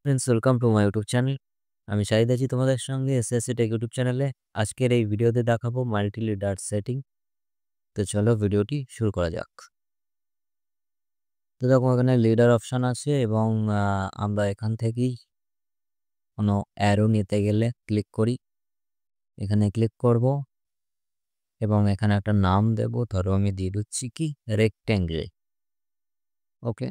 Friends, welcome to my YouTube channel. আমি শাহিদ আছি তোমাদের সঙ্গে এসএসসি টেক ইউটিউব চ্যানেলে। আজকের এই ভিডিওতে দেখাবো মাল্টি লিডার সেটিং। তো চলো ভিডিওটি শুরু করা যাক। তো দেখো, এখানে লিডার অপশান আছে এবং আমরা এখান থেকেই কোনো অ্যারো নিতে গেলে ক্লিক করি। এখানে ক্লিক করব এবং এখানে একটা নাম দেব, ধরো আমি দিয়ে দিচ্ছি কি রেক্ট্যাঙ্গেল। ওকে,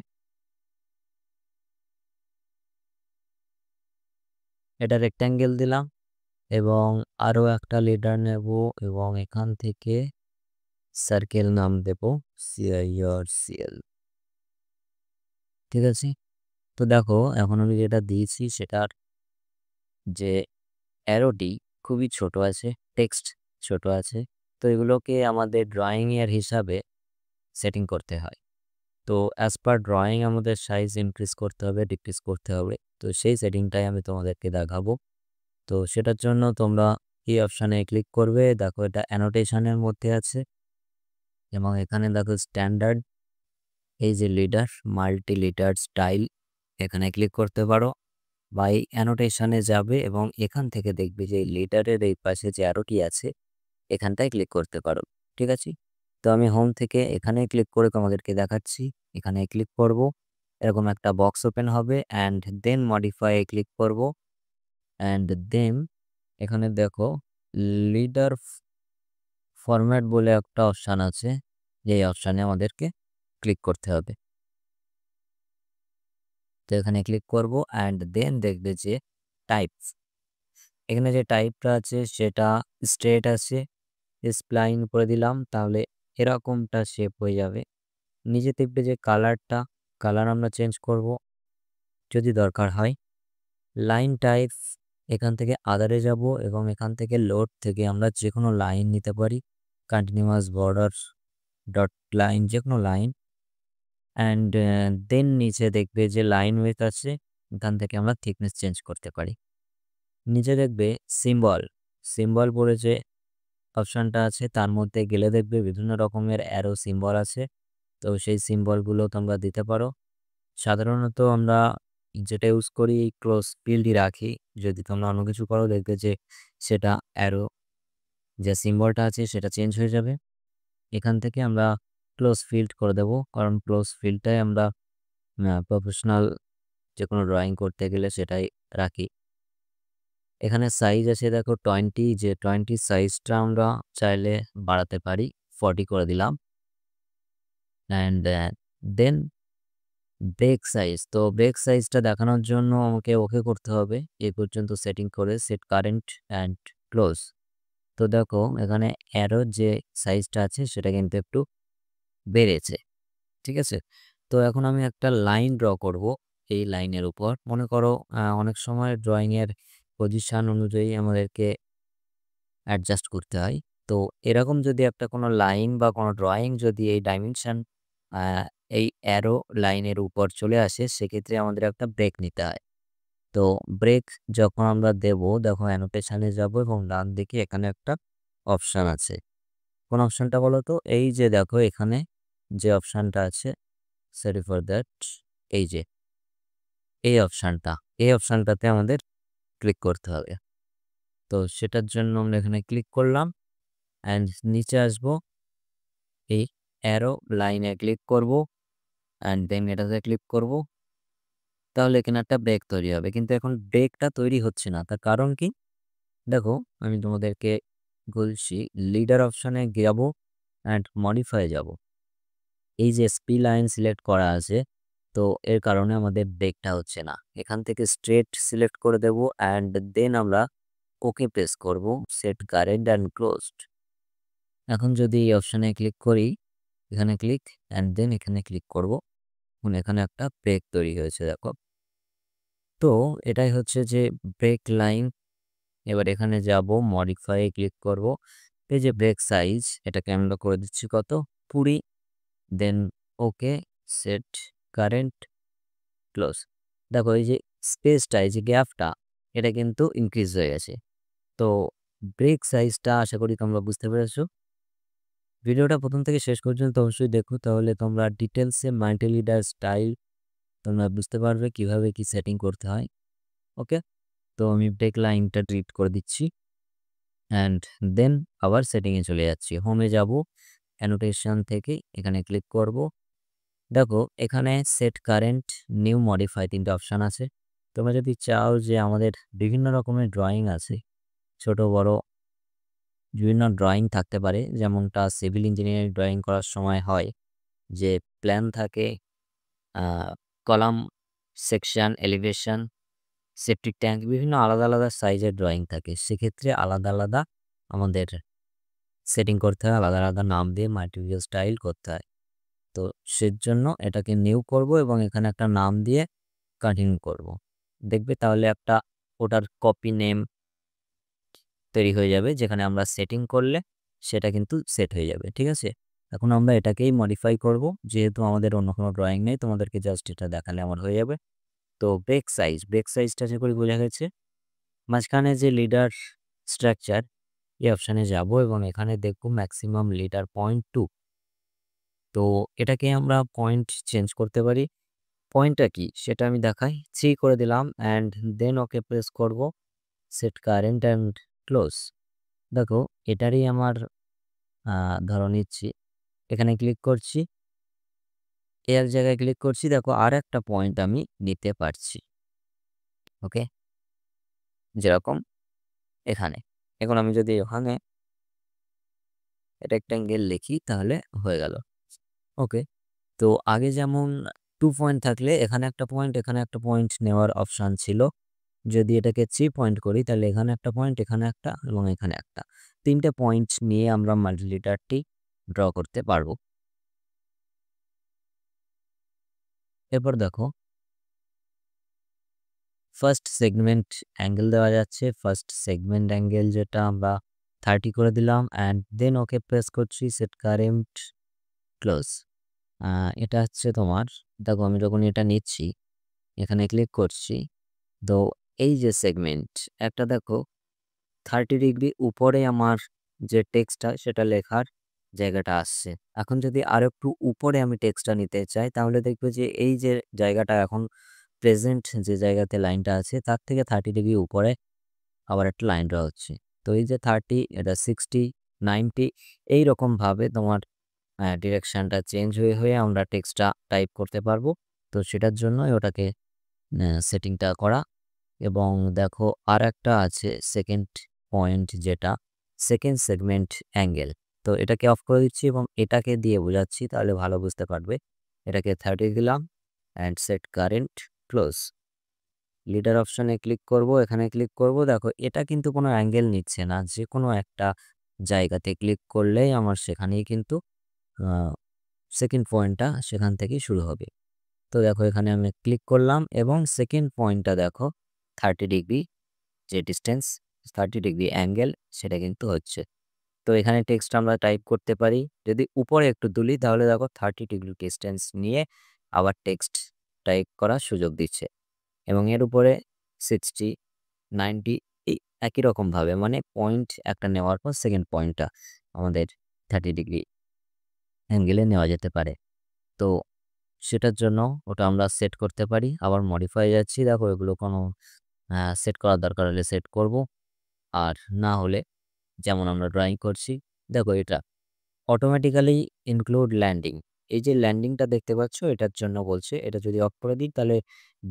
এটা রেক্ট্যাঙ্গেল দিলাম এবং আরও একটা লিডার নেব এবং এখান থেকে সার্কেল নাম দেব সিআইআরসিএল। ঠিক আছে, তো দেখো এখন আমি যেটা দিয়েছি সেটার যে অ্যারোটি খুবই ছোট আছে, টেক্সট ছোট আছে। তো এগুলোকে আমাদের ড্রয়িং এর হিসাবে সেটিং করতে হয়। তো অ্যাজ পার ড্রয়িং আমাদের সাইজ ইনক্রিজ করতে হবে, ডিক্রিজ করতে হবে। তো সেই সেটিংটাই আমি তোমাদেরকে দেখাবো। তো সেটার জন্য তোমরা এই অপশানে ক্লিক করবে। দেখো, এটা অ্যানোটেশনের মধ্যে আছে এবং এখানে দেখো স্ট্যান্ডার্ড, এই যে লিডার, মাল্টি লিডার স্টাইল, এখানে ক্লিক করতে পারো বা এই অ্যানোটেশনে যাবে এবং এখান থেকে দেখবে যে লিডারের এই পাশে যে অ্যারোটি আছে এখানটায় ক্লিক করতে পারো। ঠিক আছে, তো আমি হোম থেকে এখানে ক্লিক করে তোমাদেরকে দেখাচ্ছি। এখানে ক্লিক করব, এরকম একটা বক্স ওপেন হবে অ্যান্ড দেন মডিফাই ক্লিক করব অ্যান্ড দেন এখানে দেখো লিডার ফরম্যাট বলে একটা অপশান আছে, যেই অপশানে আমাদেরকে ক্লিক করতে হবে। তো এখানে ক্লিক করব অ্যান্ড দেন দেখবে যে টাইপস, এখানে যে টাইপটা আছে সেটা স্ট্রেট আছে, স্প্লাইন করে দিলাম তাহলে এরকমটা শেপ হয়ে যাবে। নিচে দেখবে যে কালার আমরা চেঞ্জ করব যদি দরকার হয়। লাইন টাইপ, এখান থেকে আদারে যাব এবং এখান থেকে লোড থেকে আমরা যে কোনো লাইন নিতে পারি, কন্টিনিউয়াস, বর্ডার, ডট লাইন, যে কোনো লাইন। অ্যান্ড দেন নিচে দেখবে যে লাইন উইথ আছে, এখান থেকে আমরা থিকনেস চেঞ্জ করতে পারি। নিচে দেখবে সিম্বল, সিম্বল বলে যে অপশানটা আছে তার মধ্যে গেলে দেখবে বিভিন্ন রকমের অ্যারো সিম্বল আছে। তো সেই সিম্বলগুলো তোমরা দিতে পারো। সাধারণত আমরা যেটা ইউজ করি ক্লোজ ফিল্ডই রাখি। যদি তোমরা অন্য কিছু করো দেখবে যে সেটা অ্যারো যে সিম্বলটা আছে সেটা চেঞ্জ হয়ে যাবে। এখান থেকে আমরা ক্লোজ ফিল্ড করে দেব, কারণ ক্লোজ ফিল্ডটাই আমরা প্রফেশনাল যে কোনো ড্রয়িং করতে গেলে সেটাই রাখি। এখানে সাইজ আছে দেখো 20, যে 20 সাইজটা আমরা চাইলে বাড়াতে পারি, 40 করে দিলাম। অ্যান্ড দেন ব্রেক সাইজ, তো ব্রেক সাইজটা দেখানোর জন্য আমাকে ওকে করতে হবে এই পর্যন্ত সেটিং করে সেট কারেন্ট অ্যান্ড ক্লোজ। তো দেখো এখানে অ্যারোর যে সাইজটা আছে সেটা কিন্তু একটু বেড়েছে। ঠিক আছে, তো এখন আমি একটা লাইন ড্র করব। এই লাইনের উপর মনে করো অনেক সময় ড্রয়িংয়ের পজিশন অনুযায়ী আমাদেরকে অ্যাডজাস্ট করতে হয়। তো এরকম যদি একটা কোনো লাইন বা কোনো ড্রয়িং যদি এই ডাইমেনশন এই অ্যারো লাইনের উপর চলে আসে, সেক্ষেত্রে আমাদের একটা ব্রেক নিতে হয়। তো ব্রেক যখন আমরা দেব, দেখো অ্যানোটেশনে যাব এবং ডান দিকে এখানে একটা অপশান আছে। কোন অপশানটা বলো তো? এই যে দেখো এখানে যে অপশানটা আছে, সরি ফর দ্যাট, এই যে এই অপশানটা, এই অপশানটাতে আমাদের ক্লিক করতে হবে। তো সেটার জন্য আমরা এখানে ক্লিক করলাম অ্যান্ড নিচে আসবো, এই অ্যারো লাইনে ক্লিক করব অ্যান্ড দেন এটাতে ক্লিক করব। তাহলে এখানে একটা ব্রেক তৈরি হবে, কিন্তু এখন ব্রেকটা তৈরি হচ্ছে না। তার কারণ কি? দেখো আমি তোমাদেরকে বলছি, লিডার অপশানে যাব অ্যান্ড মডিফাই যাব। এই যে স্পি লাইন সিলেক্ট করা আছে, তো এর কারণে আমাদের ব্রেকটা হচ্ছে না। এখান থেকে স্ট্রেট সিলেক্ট করে দেব অ্যান্ড দেন আমরা ওকে প্রেস করব, সেট কারেন্ট অ্যান্ড ক্লোজড। এখন যদি এই অপশানে ক্লিক করি, এখানে ক্লিক অ্যান্ড দেন এখানে ক্লিক করব, এখানে একটা ব্রেক তৈরি হয়েছে দেখো। তো এটাই হচ্ছে যে ব্রেক লাইন। এবার এখানে যাব, মডিফাই ক্লিক করব। এই যে ব্রেক সাইজ, এটাকে আমরা করে দিচ্ছি কত, 20। দেন ওকে, সেট কারেন্ট, ক্লোজ। দেখো এই যে স্পেসটা, এই যে গ্যাপটা, এটা কিন্তু ইনক্রিজ হয়ে গেছে। তো ব্রেক সাইজটা আশা করি তোমরা বুঝতে পেরেছো। ভিডিওটা প্রথম থেকে শেষ পর্যন্ত অবশ্যই দেখো, তাহলে তোমরা ডিটেলসে মাল্টি লিডার স্টাইল তোমরা বুঝতে পারবে কিভাবে কি সেটিং করতে হয়। ওকে, তো আমি ব্রেক লাইনটা ডিলিট করে দিচ্ছি অ্যান্ড দেন আবার সেটিংয়ে চলে যাচ্ছি। হোমে যাব, অ্যানোটেশন থেকে এখানে ক্লিক করব। দেখো এখানে সেট কারেন্ট, নিউ, মডিফাই 3টে অপশান আছে। তোমরা যদি চাও যে আমাদের বিভিন্ন রকমের ড্রয়িং আছে, ছোট বড় বিভিন্ন ড্রয়িং থাকতে পারে, যেমনটা সিভিল ইঞ্জিনিয়ারিং ড্রয়িং করার সময় হয় যে প্ল্যান থাকে, column, section, elevation, septic tank, বিভিন্ন আলাদা আলাদা সাইজের ড্রয়িং থাকে। সেক্ষেত্রে আলাদা আলাদা আমাদের সেটিং করতে হয়, আলাদা আলাদা নাম দিয়ে মাল্টিভিউ স্টাইল করতে হয়। তো সেজন্য এটাকে নিউ করব এবং এখানে একটা নাম দিয়ে কন্টিনিউ করব। দেখবে তাহলে একটা ওটার কপি নেম তৈরি হয়ে যাবে, যেখানে আমরা সেটিং করলে সেটা কিন্তু সেট হয়ে যাবে। ঠিক আছে, এখন আমরা এটাকেই মডিফাই করব, যেহেতু আমাদের অন্য কোনো ড্রয়িং নেই, তোমাদেরকে জাস্ট এটা দেখালে আমার হয়ে যাবে। তো ব্রেক সাইজটা আশা করি বোঝা গেছে। মাঝখানে যে লিডার স্ট্রাকচার, এই অপশানে যাব এবং এখানে দেখব ম্যাক্সিমাম লিডার 0.2। তো এটাকে আমরা পয়েন্ট চেঞ্জ করতে পারি। পয়েন্টটা কি সেটা আমি দেখাই। 3 করে দিলাম অ্যান্ড দেন ওকে প্রেস করব, সেট কারেন্ট অ্যান্ড ক্লোজ। দেখো এটারই আমার ধরো নিচ্ছি, এখানে ক্লিক করছি, এর জায়গায় ক্লিক করছি, দেখো আর একটা পয়েন্ট আমি নিতে পারছি। ওকে, যেরকম এখানে, এখন আমি যদি ওখানে রেক্ট্যাঙ্গেল লিখি তাহলে হয়ে গেল। ওকে, তো আগে যেমন 2 পয়েন্ট থাকলে এখানে একটা পয়েন্ট, এখানে একটা পয়েন্ট নেওয়ার অপশান ছিল। যদি এটাকে 3 পয়েন্ট করি তাহলে এখানে একটা পয়েন্ট, এখানে একটা এবং এখানে একটা, 3টে পয়েন্ট নিয়ে আমরা মাল্টিলিটারটি ড্র করতে পারবো। এরপর দেখো ফার্স্ট সেগমেন্ট অ্যাঙ্গেল দেওয়া যাচ্ছে। ফার্স্ট সেগমেন্ট অ্যাঙ্গেল যেটা আমরা 30 করে দিলাম অ্যান্ড দেন ওকে প্রেস করছি, সেট কারেন্ট ক্লোজ। এটা হচ্ছে তোমার, দেখো আমি যখন এটা নিচ্ছি এখানে ক্লিক করছি, তো এই যে সেগমেন্ট একটা দেখো 30 ডিগ্রি উপরে আমার যে টেক্সটটা সেটা লেখার জায়গাটা আসছে। এখন যদি আরো একটু উপরে আমি টেক্সটটা নিতে চাই তাহলে দেখবে যে এই যে জায়গাটা এখন প্রেজেন্ট যে জায়গাতে লাইনটা আছে তার থেকে 30 ডিগ্রি উপরে আবার একটা লাইন ড্র হচ্ছে। তো এই যে 30, এটা 60, 90, এইরকমভাবে তোমার ডিরেকশানটা চেঞ্জ হয়ে হয়ে আমরা টেক্সটটা টাইপ করতে পারবো। তো সেটার জন্যই ওটাকে সেটিংটা করা। এবং দেখো আর একটা আছে সেকেন্ড পয়েন্ট, যেটা সেকেন্ড সেগমেন্ট অ্যাঙ্গেল। তো এটাকে অফ করে দিচ্ছি এবং এটাকে দিয়ে বোঝাচ্ছি, তাহলে ভালো বুঝতে পারবে। এটাকে 30 দিলাম and set current close. Leader অপশানে ক্লিক করব, এখানে ক্লিক করব, দেখো এটা কিন্তু কোনো অ্যাঙ্গেল নিচ্ছে না, যে কোনো একটা জায়গাতে ক্লিক করলেই আমার সেখানেই কিন্তু সেকেন্ড পয়েন্টটা সেখান থেকেই শুরু হবে। তো দেখো এখানে আমি ক্লিক করলাম এবং সেকেন্ড পয়েন্টটা দেখো 30 ডিগ্রি যে ডিস্টেন্স, 30 ডিগ্রি অ্যাঙ্গেল সেটা কিন্তু হচ্ছে। তো এখানে টেক্সট আমরা টাইপ করতে পারি। যদি উপরে একটু তুলি তাহলে দেখো 30 ডিগ্রি ডিস্টেন্স নিয়ে আবার টেক্সট টাইপ করার সুযোগ দিচ্ছে। এবং এর উপরে 60, 90, এই একই রকমভাবে, মানে পয়েন্ট একটা নেওয়ার পর সেকেন্ড পয়েন্টটা আমাদের 30 ডিগ্রি অ্যাঙ্গেলে নেওয়া যেতে পারে। তো সেটার জন্য ওটা আমরা সেট করতে পারি। আবার মডিফাই যাচ্ছি, দেখো এগুলো কোনো সেট করার দরকার হলে সেট করব, আর না হলে যেমন আমরা ড্রয়িং করছি, দেখো এটা অটোমেটিক্যালি ইনক্লুড ল্যান্ডিং। এই যে ল্যান্ডিংটা দেখতে পাচ্ছ এটার জন্য বলছে। এটা যদি অফ করে দিই তাহলে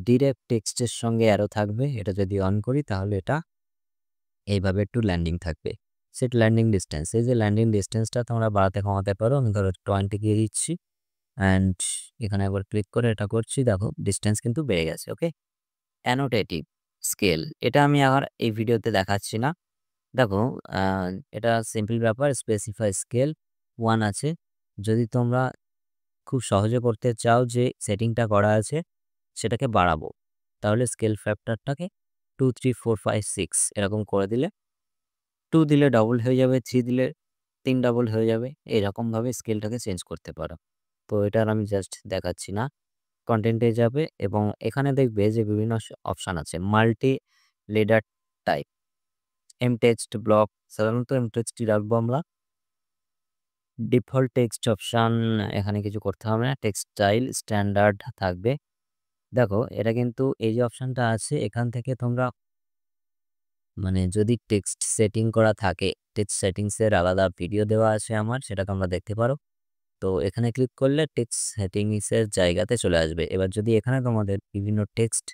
ডিরেক্ট টেক্সটের সঙ্গে অ্যারো থাকবে। এটা যদি অন করি তাহলে এটা এইভাবে একটু ল্যান্ডিং থাকবে। সেট ল্যান্ডিং ডিস্টেন্স, এই যে ল্যান্ডিং ডিস্টেন্সটা তোমরা বাড়াতে কমাতে পারো। আমি ধরো 20 দিয়ে দিচ্ছি অ্যান্ড এখানে একবার ক্লিক করে এটা করছি, দেখো ডিস্টেন্স কিন্তু বেড়ে গেছে। ওকে, অ্যানোটেটিভ স্কেল, এটা আমি আর এই ভিডিওতে দেখাচ্ছি না। দেখো এটা সিম্পল ব্যাপার। স্পেসিফাই স্কেল 1 আছে। যদি তোমরা খুব সহজে করতে চাও যে সেটিংটা করা আছে সেটাকে বাড়াবো, তাহলে স্কেল ফ্যাক্টরটাকে 2, 3, 4, 5, 6 এরকম করে দিলে, 2 দিলে ডবল হয়ে যাবে, 3 দিলে 3 ডবল হয়ে যাবে। এরকমভাবে স্কেলটাকে চেঞ্জ করতে পারো। তো এটার আমি জাস্ট দেখাচ্ছি না। কন্টেন্টে যাবে এবং এখানে দেখবে যে বিভিন্ন অপশান আছে। Multi ladder type, text block, সাধারণত টেক্সটই রাখবো আমরা। ডিফল্ট টেক্সট অপশান, এখানে কিছু করতে হবে না। টেক্সট স্টাইল স্ট্যান্ডার্ড থাকবে। দেখো এটা কিন্তু এই যে অপশনটা আছে এখান থেকে তোমরা মানে যদি টেক্সট সেটিং করা থাকে, টেক্সট সেটিংসের আলাদা ভিডিও দেওয়া আছে আমার, সেটা তোমরা দেখতে পারো। তো এখানে ক্লিক করলে টেক্সট সেটিংসের জায়গাতে চলে আসবে। এবার যদি এখানে তোমাদের বিভিন্ন টেক্সট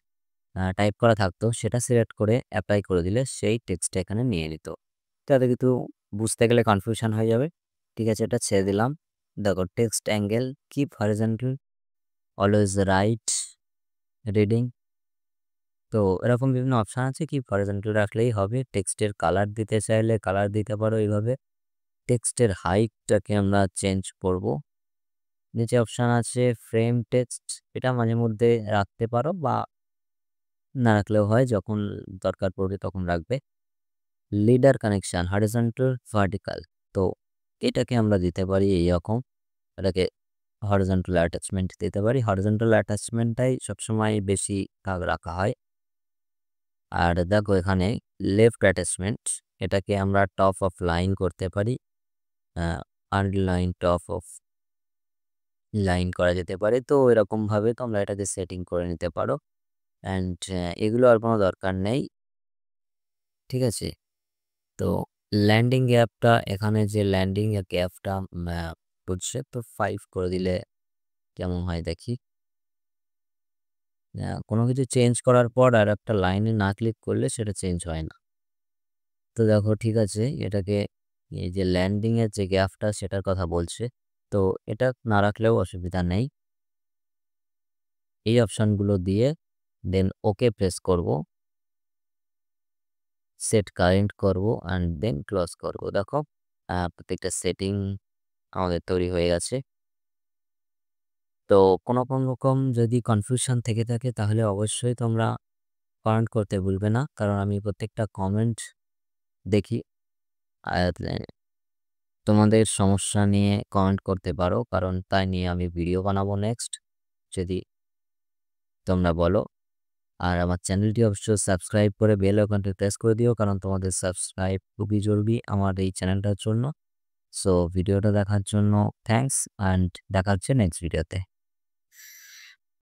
টাইপ করা থাকতো সেটা সিলেক্ট করে অ্যাপ্লাই করে দিলে সেই টেক্সটটা এখানে নিয়ে নিত। তাতে কিন্তু বুঝতে গেলে কনফিউশন হয়ে যাবে। ঠিক আছে, এটা ছেড়ে দিলাম। দেখো text angle, keep horizontal, always right reading. তো এরকম বিভিন্ন অপশান আছে, কি হরিজন্টাল রাখলেই হবে। টেক্সটের কালার দিতে চাইলে কালার দিতে পারো এইভাবে। টেক্সটের হাইটটাকে আমরা চেঞ্জ করব। নিচে অপশান আছে ফ্রেম টেক্সট, এটা মাঝে মধ্যে রাখতে পারো বা না রাখলেও হয়, যখন দরকার পড়বে তখন রাখবে। লিডার কানেকশন হরিজন্টাল ভার্টিক্যাল, তো এটাকে আমরা দিতে পারি এইরকম। এটাকে হরিজন্টাল অ্যাটাচমেন্ট দিতে পারি। হরিজন্টাল অ্যাটাচমেন্টটাই সবসময় বেশি ভাগ রাখা হয়। আর দেখো এখানে লেফট অ্যাটাচমেন্ট, এটাকে আমরা টপ অফ লাইন করতে পারি, আন্ডারলাইন টপ অফ লাইন করা যেতে পারে। তো এরকমভাবে তোমরা এটাকে সেটিং করে নিতে পারো। অ্যান্ড এগুলো আর কোনো দরকার নেই। ঠিক আছে, তো ল্যান্ডিং গ্যাপটা, এখানে যে ল্যান্ডিং গ্যাপটা বুঝছে তো 5 করে দিলে কেমন হয় দেখি। কোনো কিছু চেঞ্জ করার পর আর একটা লাইনে না ক্লিক করলে সেটা চেঞ্জ হয় না। তো দেখো ঠিক আছে, এটাকে এই যে ল্যান্ডিংয়ের যে গ্যাপটা সেটার কথা বলছে, তো এটা না রাখলেও অসুবিধা নেই। এই অপশানগুলো দিয়ে দেন ওকে প্রেস করব, সেট কারেন্ট করব অ্যান্ড দেন ক্লোজ করব। দেখো প্রত্যেকটা সেটিং আমাদের তৈরি হয়ে গেছে। তো কোনো রকম যদি কনফিউশন থেকে থাকে তাহলে অবশ্যই তোমরা কমেন্ট করতে ভুলবে না, কারণ আমি প্রত্যেকটা কমেন্ট দেখি। আর তোমাদের সমস্যা নিয়ে কমেন্ট করতে পারো, কারণ তাই নিয়ে আমি ভিডিও বানাবো নেক্সট, যদি তোমরা বলো। আর আমার চ্যানেলটি অবশ্যই সাবস্ক্রাইব করে বেল আইকনটি প্রেস করে দিও, কারণ তোমাদের সাবস্ক্রাইব খুবই জরুরি আমার এই চ্যানেলটার জন্য। সো ভিডিওটা দেখার জন্য থ্যাঙ্কস, অ্যান্ড দেখা হচ্ছে নেক্সট ভিডিওতে।